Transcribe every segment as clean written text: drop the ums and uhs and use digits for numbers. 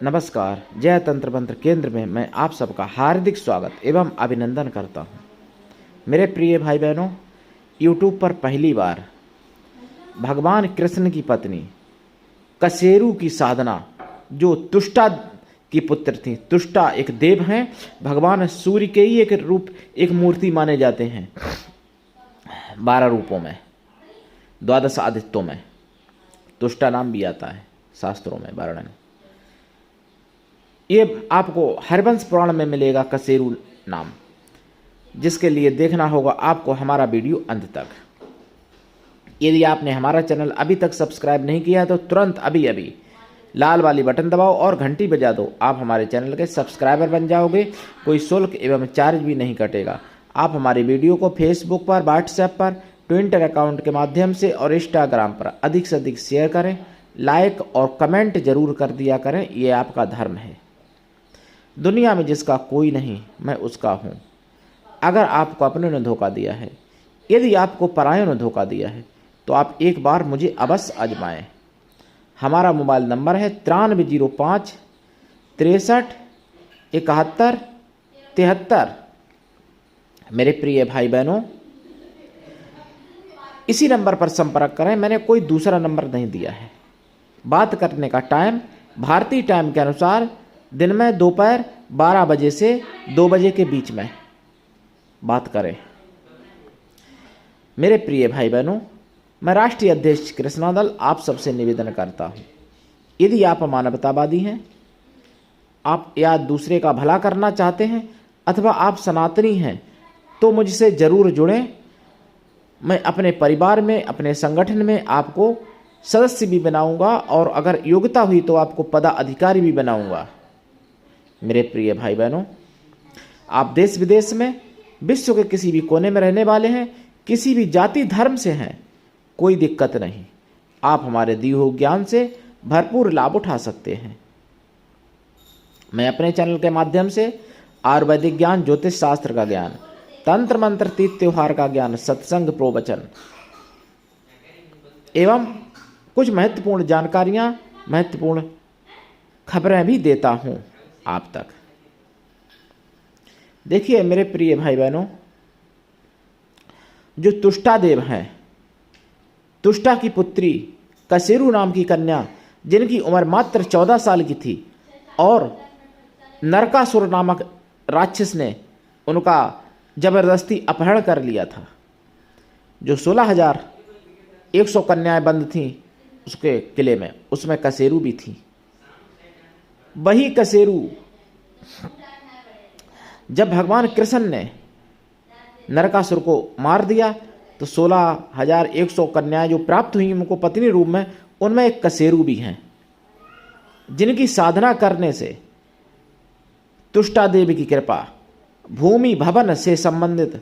नमस्कार। जय तंत्र मंत्र केंद्र में मैं आप सबका हार्दिक स्वागत एवं अभिनंदन करता हूँ। मेरे प्रिय भाई बहनों, यूट्यूब पर पहली बार भगवान कृष्ण की पत्नी कसेरू की साधना, जो तुष्टा की पुत्र थी। तुष्टा एक देव हैं, भगवान सूर्य के ही एक रूप, एक मूर्ति माने जाते हैं 12 रूपों में, 12 आदित्यों में तुष्टा नाम भी आता है शास्त्रों में वर्णन। ये आपको हरवंश पुराण में मिलेगा कसेरू नाम, जिसके लिए देखना होगा आपको हमारा वीडियो अंत तक। यदि आपने हमारा चैनल अभी तक सब्सक्राइब नहीं किया है तो तुरंत अभी लाल वाली बटन दबाओ और घंटी बजा दो। आप हमारे चैनल के सब्सक्राइबर बन जाओगे, कोई शुल्क एवं चार्ज भी नहीं कटेगा। आप हमारी वीडियो को फेसबुक पर, व्हाट्सएप पर, ट्विटर अकाउंट के माध्यम से और इंस्टाग्राम पर अधिक से अधिक शेयर करें, लाइक और कमेंट जरूर कर दिया करें। ये आपका धर्म है। दुनिया में जिसका कोई नहीं, मैं उसका हूँ। अगर आपको अपने ने धोखा दिया है, यदि आपको परायों ने धोखा दिया है, तो आप एक बार मुझे अवश्य आजमाएं। हमारा मोबाइल नंबर है 9305 63 71 73। मेरे प्रिय भाई बहनों, इसी नंबर पर संपर्क करें। मैंने कोई दूसरा नंबर नहीं दिया है। बात करने का टाइम भारतीय टाइम के अनुसार दिन में दोपहर 12 बजे से 2 बजे के बीच में बात करें। मेरे प्रिय भाई बहनों, मैं राष्ट्रीय अध्यक्ष कृष्णा दल आप सबसे निवेदन करता हूं, यदि आप मानवतावादी हैं, आप या दूसरे का भला करना चाहते हैं, अथवा आप सनातनी हैं, तो मुझसे जरूर जुड़ें। मैं अपने परिवार में, अपने संगठन में आपको सदस्य भी बनाऊंगा और अगर योग्यता हुई तो आपको पदाधिकारी भी बनाऊंगा। मेरे प्रिय भाई बहनों, आप देश विदेश में, विश्व के किसी भी कोने में रहने वाले हैं, किसी भी जाति धर्म से हैं, कोई दिक्कत नहीं। आप हमारे दिए हुए ज्ञान से भरपूर लाभ उठा सकते हैं। मैं अपने चैनल के माध्यम से आयुर्वेदिक ज्ञान, ज्योतिष शास्त्र का ज्ञान, तंत्र मंत्र, तीज त्योहार का ज्ञान, सत्संग, प्रवचन एवं कुछ महत्वपूर्ण जानकारियां, महत्वपूर्ण खबरें भी देता हूं आप तक। देखिए मेरे प्रिय भाई बहनों, जो तुष्टा देव हैं, तुष्टा की पुत्री कसेरू नाम की कन्या, जिनकी उम्र मात्र 14 साल की थी, और नरकासुर नामक राक्षस ने उनका जबरदस्ती अपहरण कर लिया था। जो 16,100 कन्याएं बंद थीं उसके किले में, उसमें कसेरू भी थी। वही कसेरू जब भगवान कृष्ण ने नरकासुर को मार दिया तो 16,100 कन्याएं जो प्राप्त हुई उनको पत्नी रूप में, उनमें एक कसेरू भी हैं, जिनकी साधना करने से तुष्टा देवी की कृपा, भूमि भवन से संबंधित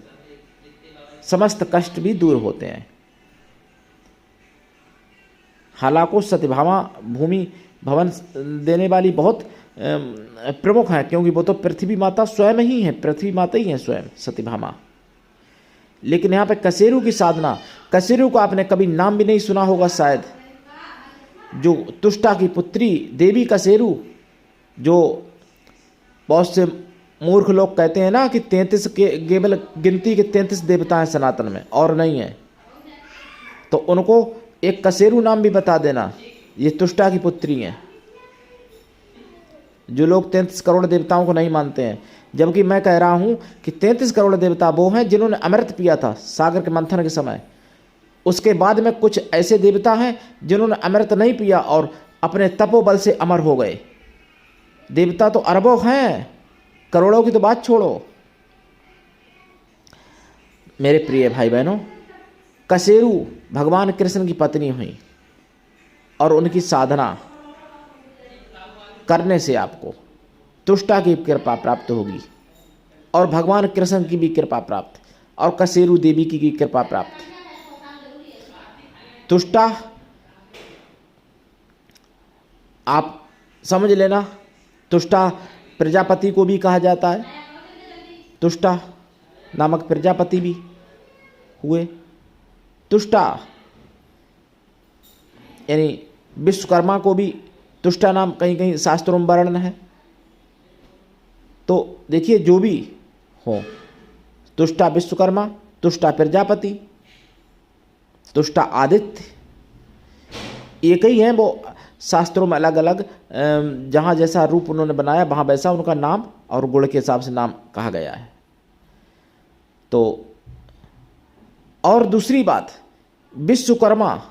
समस्त कष्ट भी दूर होते हैं। हालांकि सत्यभामा भूमि भवन देने वाली बहुत प्रमुख है, क्योंकि वो तो पृथ्वी माता स्वयं ही है, पृथ्वी माता ही है स्वयं सत्यभामा। लेकिन यहाँ पे कसेरू की साधना, कसेरू को आपने कभी नाम भी नहीं सुना होगा शायद। जो तुष्टा की पुत्री देवी कसेरू, जो बहुत से मूर्ख लोग कहते हैं ना कि 33 के केवल गिनती के 33 देवता हैं सनातन में और नहीं है, तो उनको एक कसेरू नाम भी बता देना। ये तुष्टा की पुत्री हैं। जो लोग 33 करोड़ देवताओं को नहीं मानते हैं, जबकि मैं कह रहा हूं कि 33 करोड़ देवता वो हैं जिन्होंने अमृत पिया था सागर के मंथन के समय। उसके बाद में कुछ ऐसे देवता हैं जिन्होंने अमृत नहीं पिया और अपने तपोबल से अमर हो गए। देवता तो अरबों हैं, करोड़ों की तो बात छोड़ो। मेरे प्रिय भाई बहनों, कसेरू भगवान कृष्ण की पत्नी हुई और उनकी साधना करने से आपको तुष्टा की कृपा प्राप्त होगी और भगवान कृष्ण की भी कृपा प्राप्त और कसेरू देवी की भी कृपा प्राप्त। तुष्टा आप समझ लेना, तुष्टा प्रजापति को भी कहा जाता है। तुष्टा नामक प्रजापति भी हुए। तुष्टा यानी विश्वकर्मा को भी तुष्टा नाम कहीं कहीं शास्त्रों में वर्णन है। तो देखिए जो भी हो, तुष्टा विश्वकर्मा, तुष्टा प्रजापति, तुष्टा आदित्य, एक ही हैं। वो शास्त्रों में अलग अलग जहाँ जैसा रूप उन्होंने बनाया वहाँ वैसा उनका नाम और गुण के हिसाब से नाम कहा गया है। तो और दूसरी बात, विश्वकर्मा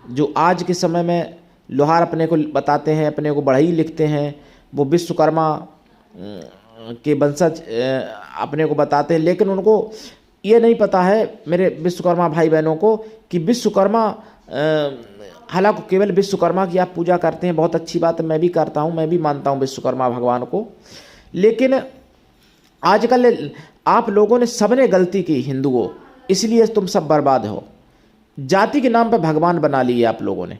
जो आज के समय में लोहार अपने को बताते हैं, अपने को बढ़ई लिखते हैं, वो विश्वकर्मा के वंशज अपने को बताते हैं, लेकिन उनको ये नहीं पता है मेरे विश्वकर्मा भाई बहनों को कि विश्वकर्मा, हालांकि केवल विश्वकर्मा की आप पूजा करते हैं, बहुत अच्छी बात है, मैं भी करता हूँ, मैं भी मानता हूँ विश्वकर्मा भगवान को। लेकिन आजकल आप लोगों ने सबने गलती की, हिंदुओं, इसलिए तुम सब बर्बाद हो। जाति के नाम पर भगवान बना लिए आप लोगों ने,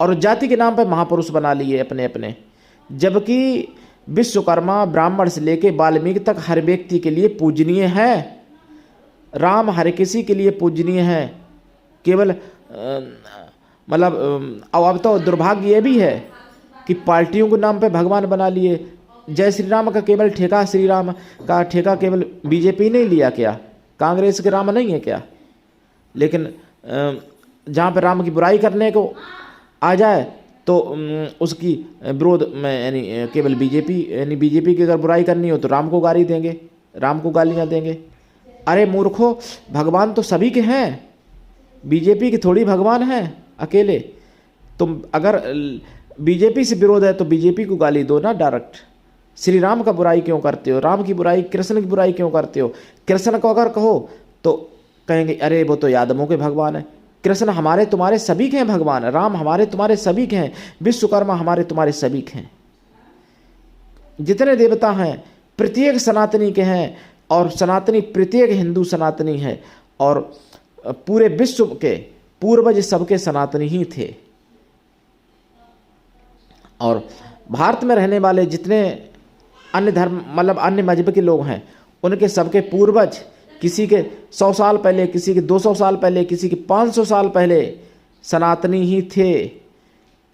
और जाति के नाम पर महापुरुष बना लिए अपने अपने, जबकि विश्वकर्मा ब्राह्मण से लेके वाल्मीकि तक हर व्यक्ति के लिए पूजनीय है। राम हर किसी के लिए पूजनीय है। केवल मतलब अब तो दुर्भाग्य ये भी है कि पार्टियों के नाम पे भगवान बना लिए। जय श्री राम का केवल ठेका, श्री राम का ठेका केवल बीजेपी नहीं लिया क्या? कांग्रेस के राम नहीं है क्या? लेकिन जहाँ पे राम की बुराई करने को आ जाए तो उसकी विरोध में यानी केवल बीजेपी, यानी बीजेपी की अगर बुराई करनी हो तो राम को गाली देंगे, राम को गालियाँ देंगे। अरे मूर्खो, भगवान तो सभी के हैं, बीजेपी के थोड़ी भगवान हैं अकेले। तुम अगर बीजेपी से विरोध है तो बीजेपी को गाली दो ना डायरेक्ट। श्री राम का बुराई क्यों करते हो? राम की बुराई, कृष्ण की बुराई क्यों करते हो? कृष्ण को अगर कहो तो कहेंगे अरे वो तो यादवों के भगवान है। कृष्ण हमारे तुम्हारे सभी के हैं भगवान, राम हमारे तुम्हारे सभी के हैं, विश्वकर्मा हमारे तुम्हारे सभी के हैं। जितने देवता हैं प्रत्येक सनातनी के हैं, और सनातनी प्रत्येक हिंदू सनातनी है, और पूरे विश्व के पूर्वज सबके सनातनी ही थे। और भारत में रहने वाले जितने अन्य धर्म मतलब अन्य मजहब के लोग हैं, उनके सबके पूर्वज किसी के 100 साल पहले, किसी के 200 साल पहले, किसी के 500 साल पहले सनातनी ही थे।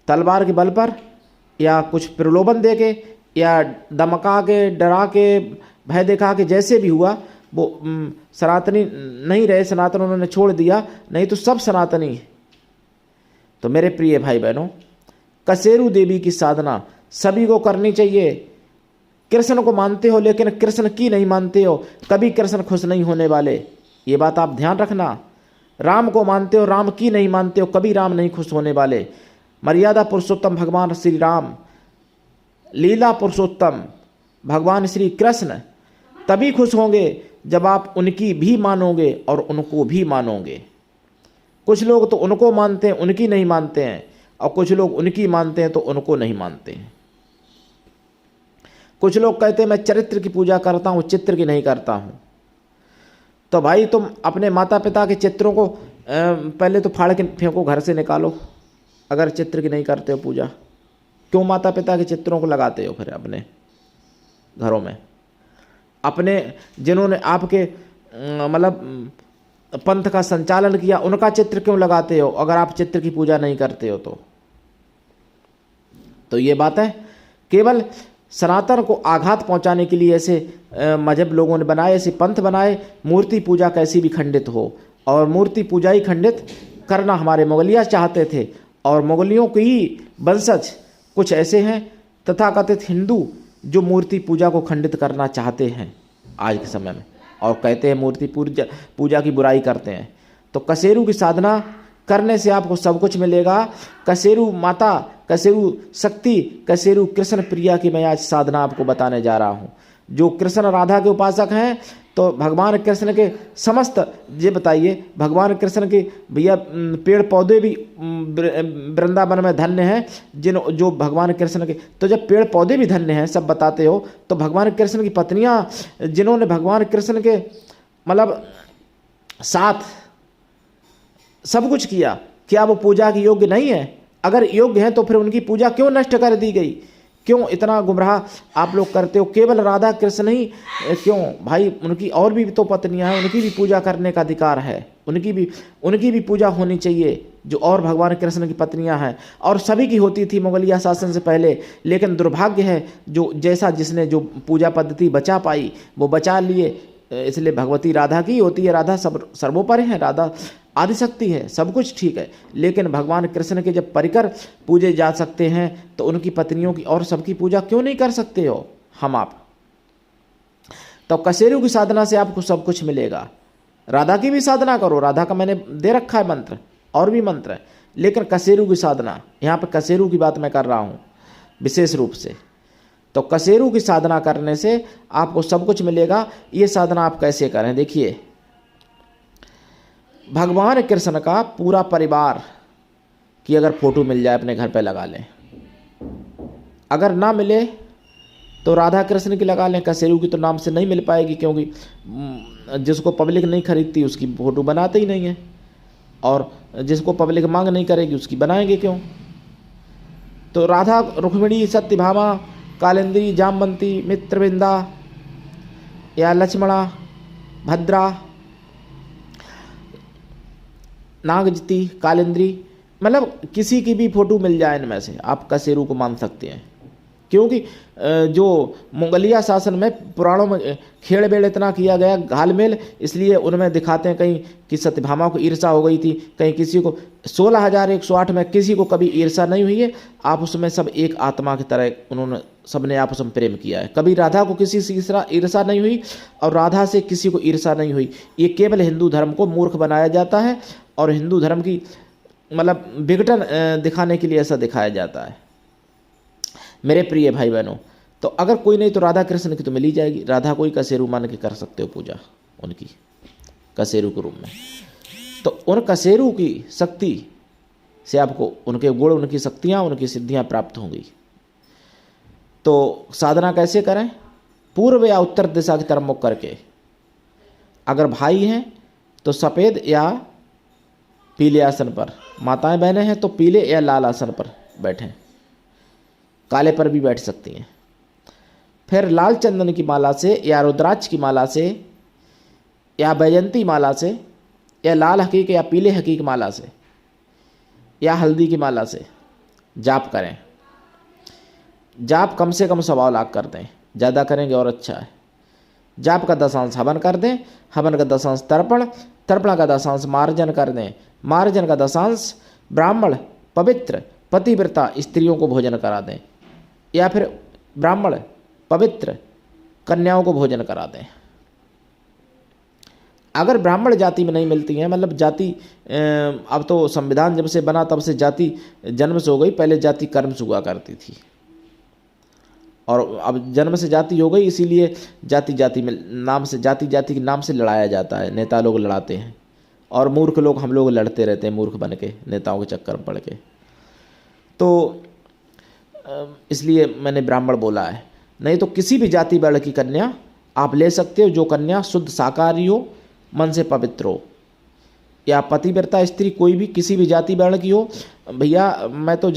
तलवार के बल पर या कुछ प्रलोभन दे के या धमका के, डरा के, भय दिखा के, जैसे भी हुआ वो सनातनी नहीं रहे। सनातन उन्होंने छोड़ दिया, नहीं तो सब सनातनी है। तो मेरे प्रिय भाई बहनों, कसेरू देवी की साधना सभी को करनी चाहिए। कृष्ण को मानते हो लेकिन कृष्ण की नहीं मानते हो, कभी कृष्ण खुश नहीं होने वाले, ये बात आप ध्यान रखना। राम को मानते हो, राम की नहीं मानते हो, कभी राम नहीं खुश होने वाले। मर्यादा पुरुषोत्तम भगवान श्री राम, लीला पुरुषोत्तम भगवान श्री कृष्ण तभी खुश होंगे जब आप उनकी भी मानोगे और उनको भी मानोगे। कुछ लोग तो उनको मानते हैं, उनकी नहीं मानते हैं, और कुछ लोग उनकी मानते हैं तो उनको नहीं मानते हैं। कुछ लोग कहते हैं मैं चरित्र की पूजा करता हूँ, चित्र की नहीं करता हूँ। तो भाई तुम अपने माता पिता के चित्रों को पहले तो फाड़ के फेंको, घर से निकालो। अगर चित्र की नहीं करते हो पूजा, क्यों माता पिता के चित्रों को लगाते हो फिर अपने घरों में? अपने जिन्होंने आपके मतलब पंथ का संचालन किया उनका चित्र क्यों लगाते हो अगर आप चित्र की पूजा नहीं करते हो? तो ये बात है। केवल सनातन को आघात पहुंचाने के लिए ऐसे मजहब लोगों ने बनाए, ऐसे पंथ बनाए। मूर्ति पूजा कैसी भी खंडित हो, और मूर्ति पूजा ही खंडित करना हमारे मुगलिया चाहते थे। और मुगलियों के ही वंशज कुछ ऐसे हैं तथाकथित हिंदू जो मूर्ति पूजा को खंडित करना चाहते हैं आज के समय में, और कहते हैं मूर्ति पूजा की बुराई करते हैं। तो कसेरू की साधना करने से आपको सब कुछ मिलेगा। कसेरू माता, कसेरू शक्ति, कसेरू कृष्ण प्रिया की मैं आज साधना आपको बताने जा रहा हूँ। जो कृष्ण राधा के उपासक हैं तो भगवान कृष्ण के समस्त, ये बताइए भगवान कृष्ण के भैया पेड़ पौधे भी वृंदावन में धन्य हैं जो भगवान कृष्ण के। तो जब पेड़ पौधे भी धन्य हैं सब बताते हो, तो भगवान कृष्ण की पत्नियां जिन्होंने भगवान कृष्ण के मतलब साथ सब कुछ किया, क्या वो पूजा की योग्य नहीं है? अगर योग्य है तो फिर उनकी पूजा क्यों नष्ट कर दी गई? क्यों इतना गुमराह आप लोग करते हो? केवल राधा कृष्ण ही क्यों भाई, उनकी और भी तो पत्नियां हैं, उनकी भी पूजा करने का अधिकार है, उनकी भी पूजा होनी चाहिए, जो और भगवान कृष्ण की पत्नियां हैं। और सभी की होती थी मुगलिया शासन से पहले, लेकिन दुर्भाग्य है जो जैसा जिसने जो पूजा पद्धति बचा पाई वो बचा लिए, इसलिए भगवती राधा की होती है। राधा सर्वोपरि है, राधा आदिशक्ति है, सब कुछ ठीक है, लेकिन भगवान कृष्ण के जब परिकर पूजे जा सकते हैं तो उनकी पत्नियों की और सबकी पूजा क्यों नहीं कर सकते हो हम आप? तो कसेरू की साधना से आपको सब कुछ मिलेगा। राधा की भी साधना करो, राधा का मैंने दे रखा है मंत्र, और भी मंत्र है, लेकिन कसेरू की साधना, यहाँ पर कसेरू की बात मैं कर रहा हूँ विशेष रूप से। तो कसेरू की साधना करने से आपको सब कुछ मिलेगा। ये साधना आप कैसे करें? देखिए, भगवान कृष्ण का पूरा परिवार की अगर फोटो मिल जाए अपने घर पे लगा लें, अगर ना मिले तो राधा कृष्ण की लगा लें। कसेरू की तो नाम से नहीं मिल पाएगी, क्योंकि जिसको पब्लिक नहीं खरीदती उसकी फोटो बनाते ही नहीं है, और जिसको पब्लिक मांग नहीं करेगी उसकी बनाएंगे क्यों? तो राधा, रुक्मिणी, सत्यभामा, कालिंदी, जामवंती, मित्रविंदा या लक्ष्मणा, भद्रा, नागजती, कालिंद्री, मतलब किसी की भी फोटो मिल जाए इनमें से आप कसेरू को मान सकते हैं। क्योंकि जो मुगलिया शासन में पुराणों में खेड़ बेड़ इतना किया गया, घालमेल, इसलिए उनमें दिखाते हैं कहीं कि सत्यभामा को ईर्षा हो गई थी, कहीं किसी को 16,108 में किसी को कभी ईर्षा नहीं हुई है। आप उसमें सब एक आत्मा की तरह उन्होंने सबने आपस में प्रेम किया है। कभी राधा को किसी से ईर्षा नहीं हुई और राधा से किसी को ईर्षा नहीं हुई। ये केवल हिंदू धर्म को मूर्ख बनाया जाता है और हिंदू धर्म की मतलब विघटन दिखाने के लिए ऐसा दिखाया जाता है मेरे प्रिय भाई बहनों। तो अगर कोई नहीं तो राधा कृष्ण की तो मिल ही जाएगी। राधा को ही कसेरू मान के कर सकते हो पूजा उनकी, कसेरू के रूप में। तो उन कसेरू की शक्ति से आपको उनके गुण, उनकी शक्तियाँ, उनकी सिद्धियाँ प्राप्त होंगी। तो साधना कैसे करें? पूर्व या उत्तर दिशा की तरफ मुख करके। अगर भाई हैं तो सफ़ेद या पीले आसन पर, माताएं बहनें हैं तो पीले या लाल आसन पर बैठें, काले पर भी बैठ सकती हैं। फिर लाल चंदन की माला से या रुद्राक्ष की माला से या बैजंती माला से या लाल हकीक या पीले हकीक माला से या हल्दी की माला से जाप करें। जाप कम से कम 1.25 लाख कर दें, ज़्यादा करेंगे और अच्छा है। जाप का 10 हवन कर दें, हवन का 10 तर्पण, तर्पण का 10 मार्जन कर दें, मार्जन का 10 ब्राह्मण पवित्र पतिव्रता स्त्रियों को भोजन करा दें, या फिर ब्राह्मण पवित्र कन्याओं को भोजन करा दें। अगर ब्राह्मण जाति में नहीं मिलती हैं, मतलब जाति अब तो संविधान जब से बना तब से जाति जन्म से हो गई, पहले जाति कर्म से हुआ करती थी और अब जन्म से जाति हो गई, इसीलिए जाति में नाम से जाति के नाम से लड़ाया जाता है। नेता लोग लड़ाते हैं और मूर्ख लोग, हम लोग लड़ते रहते हैं मूर्ख बन के, नेताओं के चक्कर में पड़ के। तो इसलिए मैंने ब्राह्मण बोला है। नहीं तो किसी भी जाति वर्ण की कन्या आप ले सकते हो, जो कन्या शुद्ध शाकाहारी हो, मन से पवित्र हो, या पतिव्रता स्त्री कोई भी किसी भी जाति वर्ण की हो। भैया मैं तो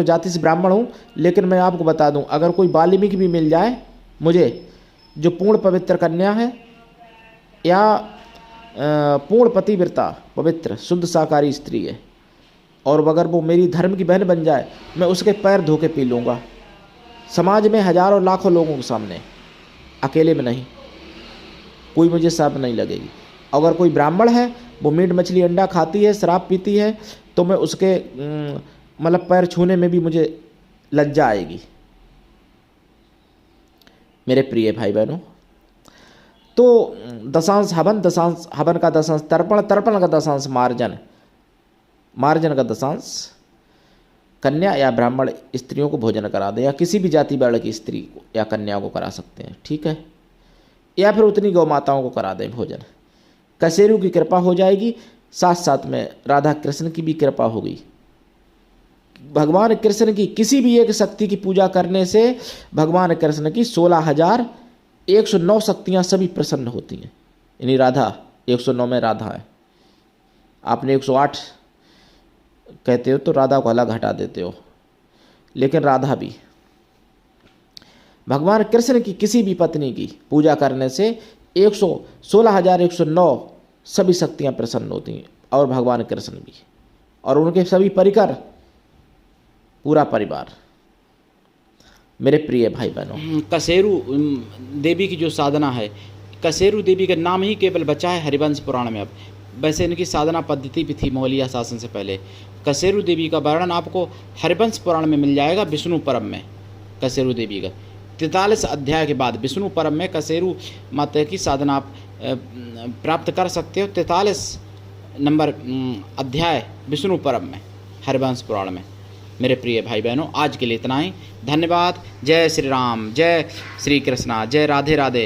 जाति से ब्राह्मण हूँ, लेकिन मैं आपको बता दूँ, अगर कोई वाल्मीकि भी मिल जाए मुझे, जो पूर्ण पवित्र कन्या है या पूर्ण पतिव्रता पवित्र शुद्ध शाकाहारी स्त्री है, और अगर वो मेरी धर्म की बहन बन जाए, मैं उसके पैर धो के पी लूँगा, समाज में हजारों लाखों लोगों के सामने, अकेले में नहीं, कोई मुझे शर्म नहीं लगेगी। अगर कोई ब्राह्मण है, वो मीट मछली अंडा खाती है, शराब पीती है, तो मैं उसके मतलब पैर छूने में भी मुझे लज्जा आएगी मेरे प्रिय भाई बहनों। तो 10 हवन का 10 तर्पण, तर्पण का 10 मार्जन, मार्जन का 10 कन्या या ब्राह्मण स्त्रियों को भोजन करा दें, या किसी भी जाति वर्ण की स्त्री को या कन्या को करा सकते हैं, ठीक है, या फिर उतनी गौ माताओं को करा दें भोजन। कसेरू की कृपा हो जाएगी, साथ साथ में राधा कृष्ण की भी कृपा होगी। भगवान कृष्ण की किसी भी एक शक्ति की पूजा करने से भगवान कृष्ण की 16,109 शक्तियाँ सभी प्रसन्न होती हैं। यानी राधा 109 में राधा है, आपने 108 कहते हो तो राधा को अलग हटा देते हो, लेकिन राधा भी भगवान कृष्ण की किसी भी पत्नी की पूजा करने से 16,109 सभी शक्तियाँ प्रसन्न होती हैं, और भगवान कृष्ण भी, और उनके सभी परिकर, पूरा परिवार। मेरे प्रिय भाई बहनों, कसेरू देवी की जो साधना है, कसेरू देवी का नाम ही केवल बचा है हरिवंश पुराण में। अब वैसे इनकी साधना पद्धति भी थी मौलिया शासन से पहले। कसेरू देवी का वर्णन आपको हरिवंश पुराण में मिल जाएगा, विष्णु परम में। कसेरू देवी का 43 अध्याय के बाद विष्णु परम में कसेरू माता की साधना आप प्राप्त कर सकते हो। 43 नंबर अध्याय विष्णु परम में, हरिवंश पुराण में। मेरे प्रिय भाई बहनों, आज के लिए इतना ही। धन्यवाद। जय श्री राम, जय श्री कृष्णा, जय राधे राधे।